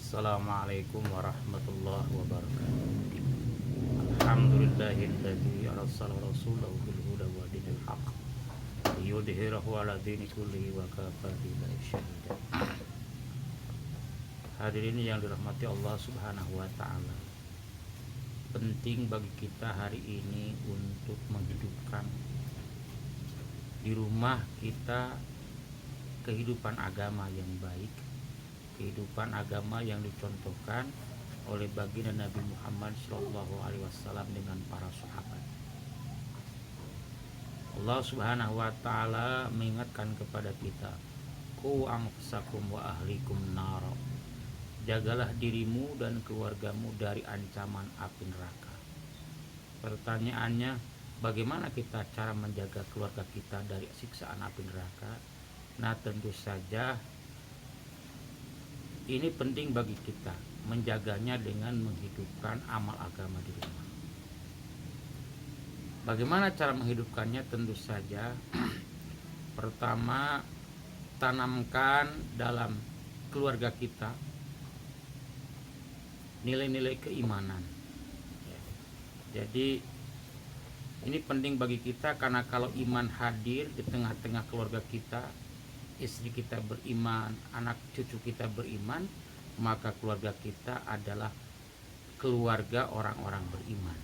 Assalamualaikum warahmatullahi wabarakatuh. Alhamdulillahilladzi arsala rasulahu bil huda wa dinil haqq liyudhhirahu 'ala dini kullihi wa kafa billahi syahida. Hadirin yang dirahmati Allah Subhanahu wa taala. Penting bagi kita hari ini untuk menghidupkan di rumah kita kehidupan agama yang baik, kehidupan agama yang dicontohkan oleh baginda Nabi Muhammad SAW dengan para sahabat. Allah Subhanahu wa taala mengingatkan kepada kita, qu anfusakum wa ahlikum nar. Jagalah dirimu dan keluargamu dari ancaman api neraka. Pertanyaannya, bagaimana kita cara menjaga keluarga kita dari siksaan api neraka? Nah, tentu saja ini penting bagi kita menjaganya dengan menghidupkan amal agama di rumah. Bagaimana cara menghidupkannya? Tentu saja pertama, tanamkan dalam keluarga kita nilai-nilai keimanan. Jadi ini penting bagi kita karena kalau iman hadir di tengah-tengah keluarga kita, istri kita beriman, anak cucu kita beriman, maka keluarga kita adalah keluarga orang-orang beriman.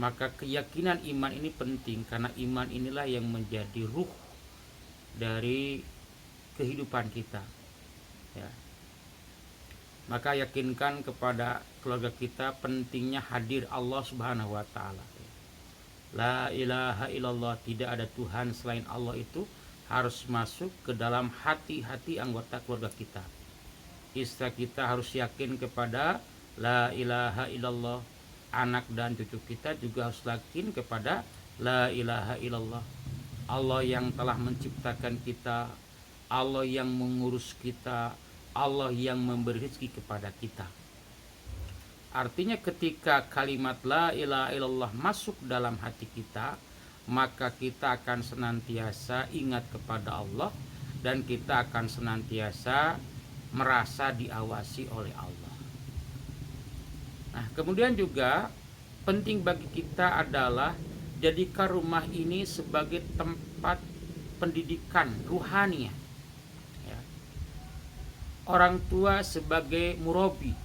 Maka keyakinan iman ini penting karena iman inilah yang menjadi ruh dari kehidupan kita. Ya. Maka yakinkan kepada keluarga kita pentingnya hadir Allah Subhanahu wa taala. La ilaha illallah, tidak ada Tuhan selain Allah itu harus masuk ke dalam hati-hati anggota keluarga kita. Istri kita harus yakin kepada la ilaha illallah. Anak dan cucu kita juga harus yakin kepada la ilaha illallah. Allah yang telah menciptakan kita, Allah yang mengurus kita, Allah yang memberi rezeki kepada kita. Artinya ketika kalimat la ilaha illallah masuk dalam hati kita, maka kita akan senantiasa ingat kepada Allah dan kita akan senantiasa merasa diawasi oleh Allah. Nah, kemudian juga penting bagi kita adalah jadikan rumah ini sebagai tempat pendidikan ruhani. Ya. Orang tua sebagai murabi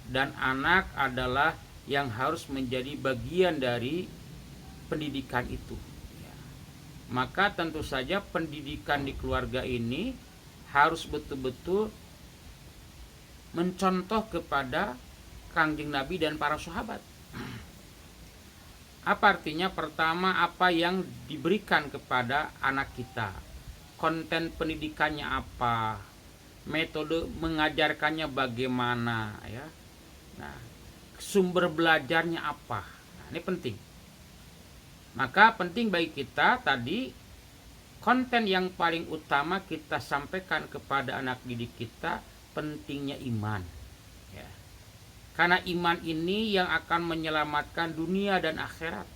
dan anak adalah yang harus menjadi bagian dari pendidikan itu. Ya. Maka tentu saja pendidikan di keluarga ini harus betul-betul mencontoh kepada Kangjeng Nabi dan para sahabat. Apa artinya? Pertama, apa yang diberikan kepada anak kita, konten pendidikannya apa, metode mengajarkannya bagaimana, ya. Nah, sumber belajarnya apa. Nah, ini penting. Maka penting bagi kita tadi konten yang paling utama kita sampaikan kepada anak didik kita pentingnya iman. Ya. Karena iman ini yang akan menyelamatkan dunia dan akhirat.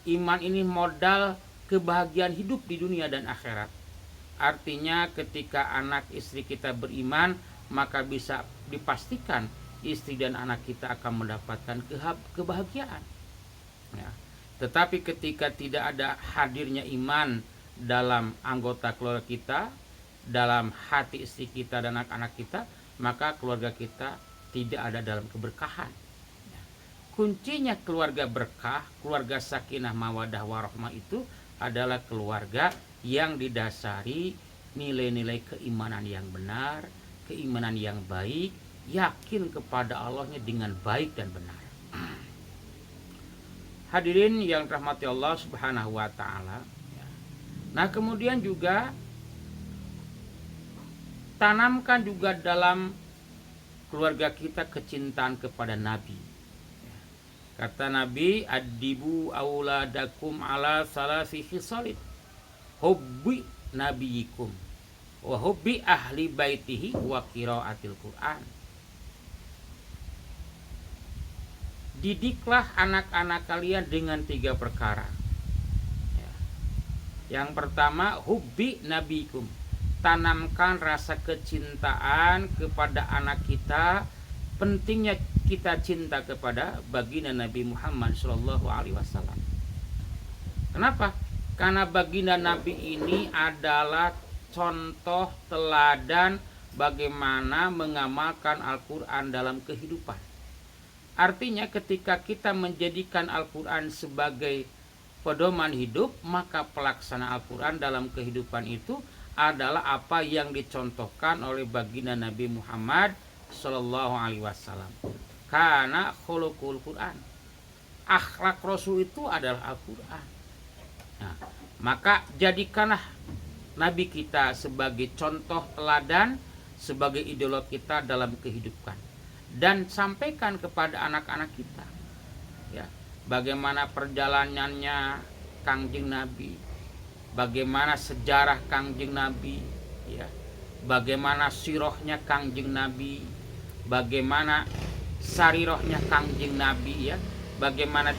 Iman ini modal kebahagiaan hidup di dunia dan akhirat. Artinya ketika anak istri kita beriman, maka bisa dipastikan istri dan anak kita akan mendapatkan kebahagiaan. Ya. Tetapi ketika tidak ada hadirnya iman dalam anggota keluarga kita, dalam hati istri kita dan anak-anak kita, maka keluarga kita tidak ada dalam keberkahan. Kuncinya keluarga berkah, keluarga sakinah mawadah warahmah itu adalah keluarga yang didasari nilai-nilai keimanan yang benar, keimanan yang baik, yakin kepada Allahnya dengan baik dan benar. Hadirin yang dirahmati Allah Subhanahu wa taala. Nah, kemudian juga tanamkan juga dalam keluarga kita kecintaan kepada Nabi. Kata Nabi, adibu auladakum ala salasi khisalid, hubbi nabiyikum wa hubbi ahli baitihi wa qiraatil Quran. Didiklah anak-anak kalian dengan 3 perkara. Yang pertama, hubbi nabiyikum, tanamkan rasa kecintaan kepada anak kita. Pentingnya kita cinta kepada baginda Nabi Muhammad SAW. Kenapa? Karena baginda Nabi ini adalah contoh teladan bagaimana mengamalkan Al-Quran dalam kehidupan. Artinya ketika kita menjadikan Al-Quran sebagai pedoman hidup, maka pelaksanaan Al-Quran dalam kehidupan itu adalah apa yang dicontohkan oleh baginda Nabi Muhammad Sallallahu Alaihi Wasallam. Karena khuluqul Quran, akhlak Rasul itu adalah Al-Quran. Nah, maka jadikanlah Nabi kita sebagai contoh teladan, sebagai idola kita dalam kehidupan, dan sampaikan kepada anak-anak kita, ya, bagaimana perjalanannya Kangjeng Nabi, bagaimana sejarah Kangjeng Nabi, ya, bagaimana sirohnya Kangjeng Nabi, bagaimana sarirohnya Kangjeng Nabi, ya, bagaimana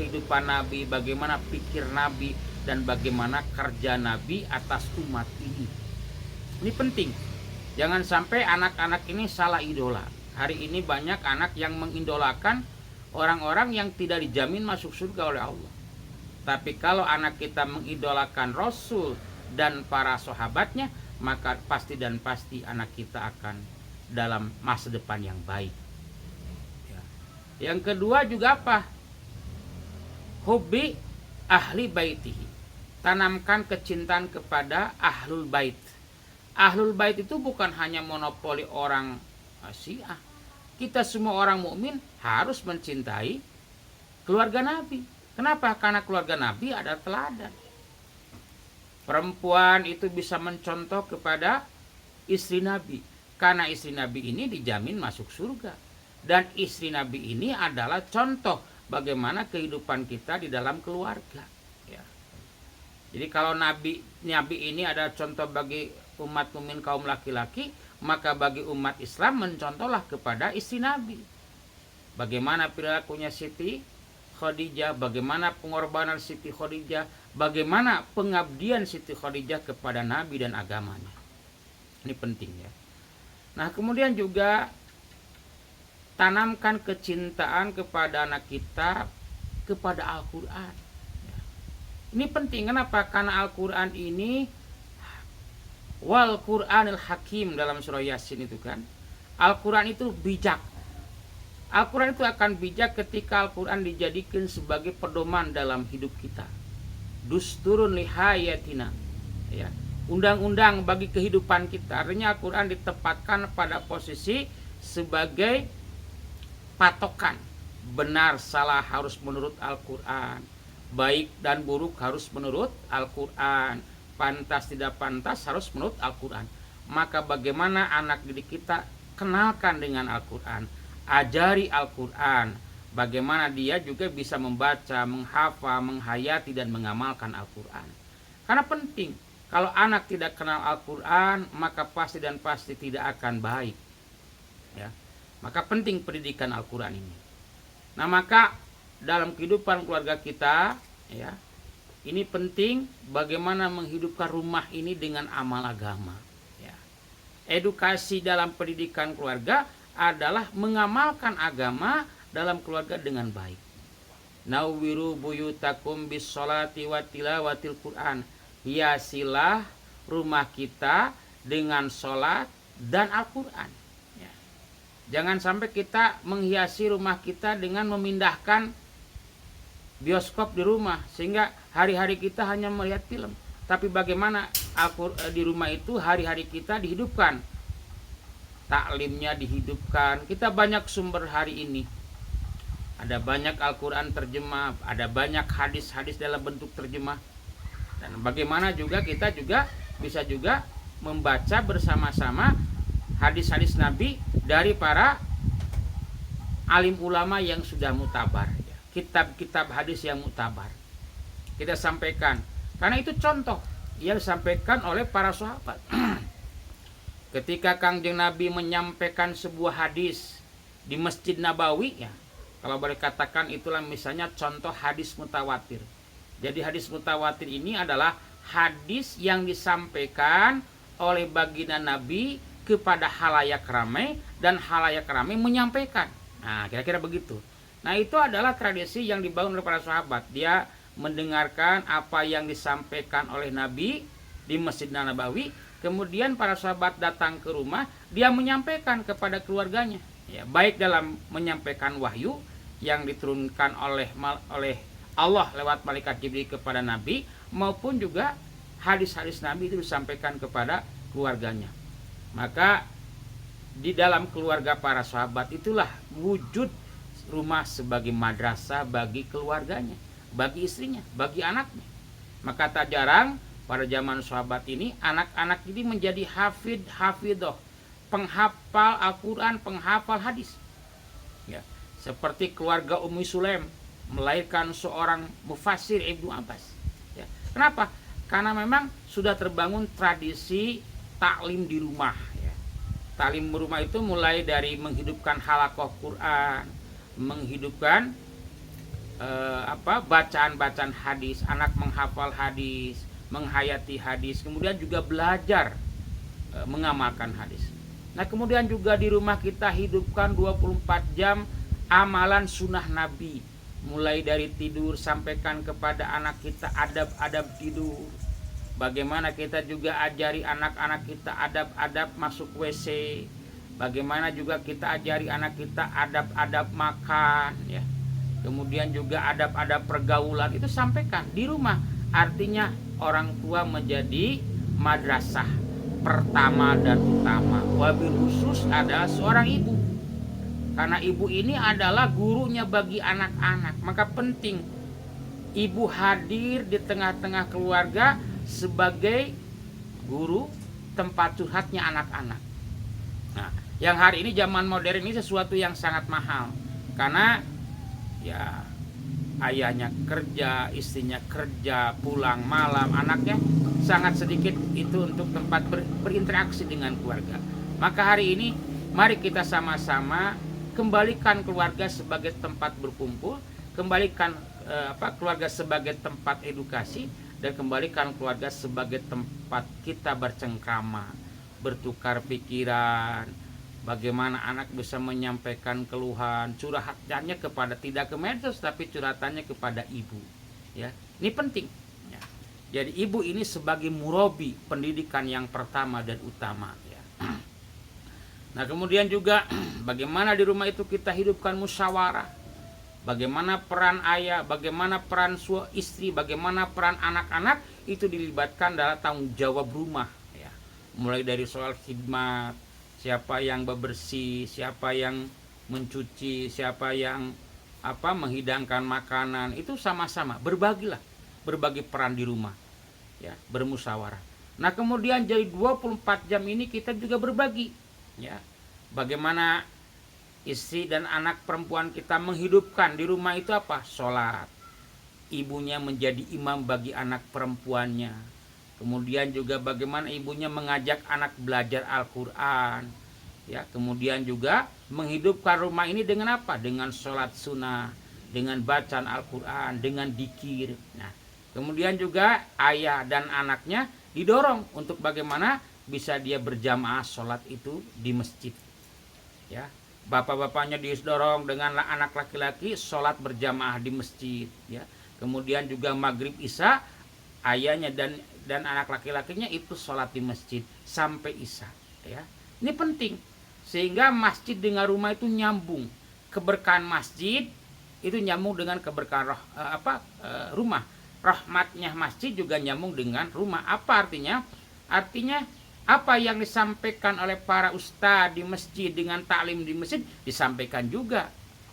kehidupan Nabi, bagaimana pikir Nabi, dan bagaimana kerja Nabi atas umat ini. Ini penting. Jangan sampai anak-anak ini salah idola. Hari ini banyak anak yang mengidolakan orang-orang yang tidak dijamin masuk surga oleh Allah. Tapi kalau anak kita mengidolakan Rasul dan para sahabatnya, maka pasti dan pasti anak kita akan dalam masa depan yang baik. Ya. Yang kedua juga apa? Hubbi ahli baitihi. Tanamkan kecintaan kepada ahlul bait. Ahlul bait itu bukan hanya monopoli orang Syiah. Kita semua orang mukmin harus mencintai keluarga Nabi. Kenapa? Karena keluarga Nabi ada teladan. Perempuan itu bisa mencontoh kepada istri Nabi. Karena istri Nabi ini dijamin masuk surga. Dan istri Nabi ini adalah contoh bagaimana kehidupan kita di dalam keluarga. Ya. Jadi kalau Nabi ini adalah contoh bagi umat mukmin kaum laki-laki, maka bagi umat Islam mencontohlah kepada istri Nabi. Bagaimana perilakunya Siti Khadijah, bagaimana pengorbanan Siti Khadijah, bagaimana pengabdian Siti Khadijah kepada Nabi dan agamanya. Ini penting, ya. Nah, kemudian juga tanamkan kecintaan kepada anak kita kepada Al-Quran. Ya. Ini penting. Kenapa? Karena Al-Quran ini wal Qur'anil Hakim dalam surah Yasin itu kan. Al-Quran itu bijak. Al-Quran itu akan bijak ketika Al-Quran dijadikan sebagai pedoman dalam hidup kita. Dusturun lihayatina. Ya. Undang-undang bagi kehidupan kita. Artinya Al-Quran ditempatkan pada posisi sebagai patokan. Benar salah harus menurut Al-Quran. Baik dan buruk harus menurut Al-Quran. Pantas tidak pantas harus menurut Al-Quran. Maka bagaimana anak didik kita kenalkan dengan Al-Quran, ajari Al-Quran, bagaimana dia juga bisa membaca, menghafal, menghayati dan mengamalkan Al-Quran. Karena penting, kalau anak tidak kenal Al-Quran, maka pasti dan pasti tidak akan baik. Ya. Maka penting pendidikan Al-Quran ini. Nah, maka dalam kehidupan keluarga kita, ya, ini penting bagaimana menghidupkan rumah ini dengan amal agama. Ya. Edukasi dalam pendidikan keluarga adalah mengamalkan agama dalam keluarga dengan baik. Nawwiru buyutakum bis sholati wa tilawatil Quran. Hiasilah rumah kita dengan sholat dan Al-Quran. Ya. Jangan sampai kita menghiasi rumah kita dengan memindahkan bioskop di rumah sehingga hari-hari kita hanya melihat film. Tapi bagaimana di rumah itu hari-hari kita dihidupkan, taklimnya dihidupkan. Kita banyak sumber hari ini, ada banyak Al-Quran terjemah, ada banyak hadis-hadis dalam bentuk terjemah. Dan bagaimana juga kita juga bisa juga membaca bersama-sama hadis-hadis Nabi dari para alim ulama yang sudah mutabar. Kitab-kitab hadis yang mutabar kita sampaikan, karena itu contoh yang disampaikan oleh para sahabat. Ketika Kangjeng Nabi menyampaikan sebuah hadis di Masjid Nabawi, ya, kalau boleh katakan itulah misalnya contoh hadis mutawatir. Jadi hadis mutawatir ini adalah hadis yang disampaikan oleh baginda Nabi kepada halayak ramai dan halayak ramai menyampaikan. Nah, kira-kira begitu. Nah, itu adalah tradisi yang dibangun oleh para sahabat. Dia mendengarkan apa yang disampaikan oleh Nabi di Masjid Nabawi, kemudian para sahabat datang ke rumah, dia menyampaikan kepada keluarganya. Ya, baik dalam menyampaikan wahyu yang diturunkan oleh Allah lewat malaikat Jibril kepada Nabi, maupun juga hadis-hadis Nabi itu disampaikan kepada keluarganya. Maka di dalam keluarga para sahabat itulah wujud rumah sebagai madrasah bagi keluarganya, bagi istrinya, bagi anaknya. Maka tak jarang pada zaman sahabat ini anak-anak ini menjadi hafidah, penghafal Al-Quran, penghafal hadis. Ya, seperti keluarga Ummi Sulaim melahirkan seorang mufassir Ibnu Abbas. Ya. Kenapa? Karena memang sudah terbangun tradisi taklim di rumah. Ya. Taklim di rumah itu mulai dari menghidupkan halaqah Quran, menghidupkan bacaan-bacaan hadis, anak menghafal hadis, menghayati hadis, kemudian juga belajar mengamalkan hadis. Nah, kemudian juga di rumah kita hidupkan 24 jam amalan sunnah Nabi, mulai dari tidur, sampaikan kepada anak kita adab-adab tidur. Bagaimana kita juga ajari anak-anak kita adab-adab masuk WC. Bagaimana juga kita ajari anak kita adab-adab makan, ya. Kemudian juga adab-adab pergaulan itu sampaikan di rumah. Artinya orang tua menjadi madrasah pertama dan utama. Wabil khusus adalah seorang ibu. Karena ibu ini adalah gurunya bagi anak-anak. Maka penting ibu hadir di tengah-tengah keluarga sebagai guru, tempat curhatnya anak-anak. Nah, yang hari ini zaman modern ini sesuatu yang sangat mahal. Karena ya ayahnya kerja, istrinya kerja, pulang malam, anaknya sangat sedikit itu untuk tempat berinteraksi dengan keluarga. Maka hari ini mari kita sama-sama kembalikan keluarga sebagai tempat berkumpul, kembalikan keluarga sebagai tempat edukasi, dan kembalikan keluarga sebagai tempat kita bercengkrama, bertukar pikiran. Bagaimana anak bisa menyampaikan keluhan, curhatannya kepada, tidak ke medsos, tapi curhatannya kepada ibu. Ya, ini penting. Ya. Jadi ibu ini sebagai murabi, pendidikan yang pertama dan utama. Ya. Nah, kemudian juga bagaimana di rumah itu kita hidupkan musyawarah. Bagaimana peran ayah, bagaimana peran istri, bagaimana peran anak-anak itu dilibatkan dalam tanggung jawab rumah. Ya. Mulai dari soal khidmat, siapa yang bebersih, siapa yang mencuci, siapa yang menghidangkan makanan, itu sama-sama berbagilah, berbagi peran di rumah, ya, bermusyawarah. Nah, kemudian jadi 24 jam ini kita juga berbagi, ya, bagaimana istri dan anak perempuan kita menghidupkan di rumah itu sholat. Ibunya menjadi imam bagi anak perempuannya. Kemudian juga bagaimana ibunya mengajak anak belajar Al-Quran. Ya, kemudian juga menghidupkan rumah ini dengan apa? Dengan sholat sunnah, dengan bacaan Al-Quran, dengan dzikir. Nah, kemudian juga ayah dan anaknya didorong untuk bagaimana bisa dia berjamaah sholat itu di masjid. Ya, bapak-bapaknya didorong dengan anak laki-laki sholat berjamaah di masjid. Ya, kemudian juga maghrib isya ayahnya dan anak laki-lakinya itu sholat di masjid sampai isya. Ya, ini penting sehingga masjid dengan rumah itu nyambung. Keberkahan masjid itu nyambung dengan keberkahan rumah. Rahmatnya masjid juga nyambung dengan rumah. Apa artinya? Artinya apa yang disampaikan oleh para ustadz di masjid dengan taklim di masjid disampaikan juga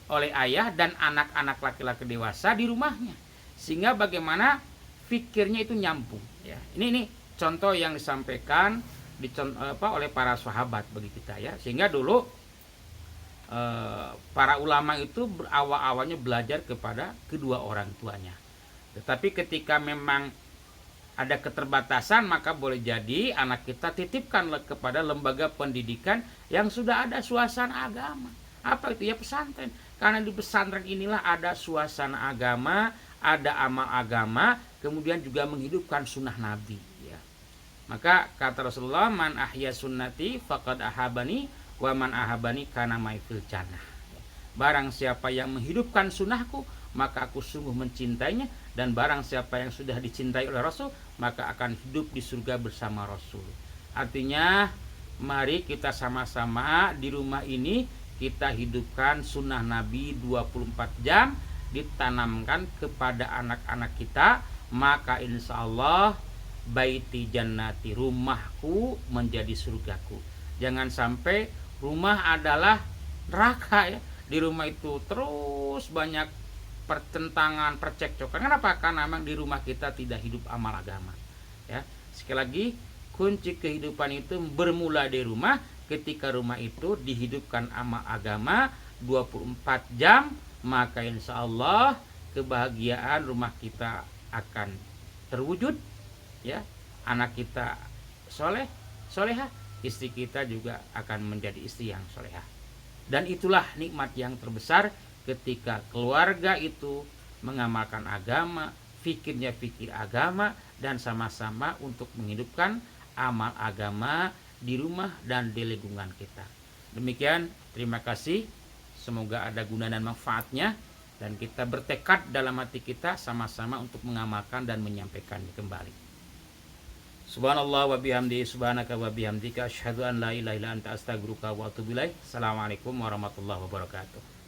oleh ayah dan anak-anak laki-laki dewasa di rumahnya. Sehingga bagaimana fikirnya itu nyambung. Ya, ini contoh yang disampaikan oleh para sahabat bagi kita, ya. Sehingga dulu para ulama itu awalnya belajar kepada kedua orang tuanya. Tetapi ketika memang ada keterbatasan, maka boleh jadi anak kita titipkanlah kepada lembaga pendidikan yang sudah ada suasana agama. Apa itu? Ya pesantren. Karena di pesantren inilah ada suasana agama, ada amal agama, kemudian juga menghidupkan sunnah Nabi. Ya. Maka kata Rasulullah, man ahya sunnati faqad ahabani wa man ahabani kana mai fil jannah. Barang siapa yang menghidupkan sunnahku, maka aku sungguh mencintainya, dan barang siapa yang sudah dicintai oleh Rasul, maka akan hidup di surga bersama Rasul. Artinya, mari kita sama-sama di rumah ini kita hidupkan sunnah Nabi 24 jam, ditanamkan kepada anak-anak kita, maka insya Allah baiti jannati, rumahku menjadi surgaku. Jangan sampai rumah adalah neraka ya. Di rumah itu terus banyak pertentangan, percekcokan. Kenapa? Karena memang di rumah kita tidak hidup amal agama. Ya, sekali lagi, kunci kehidupan itu bermula di rumah. Ketika rumah itu dihidupkan amal agama 24 jam, maka insya Allah kebahagiaan rumah kita akan terwujud. Ya, anak kita soleh, solehah, istri kita juga akan menjadi istri yang solehah. Dan itulah nikmat yang terbesar ketika keluarga itu mengamalkan agama, fikirnya fikir agama, dan sama-sama untuk menghidupkan amal agama di rumah dan di lingkungan kita. Demikian, terima kasih. Semoga ada guna dan manfaatnya, dan kita bertekad dalam hati kita sama-sama untuk mengamalkan dan menyampaikannya kembali. Subhanallah wa bihamdi, subhanaka wa bihamdika, asyhadu an la ilaha illa anta, astaghfiruka wa atubu ilaik. Assalamualaikum warahmatullahi wabarakatuh.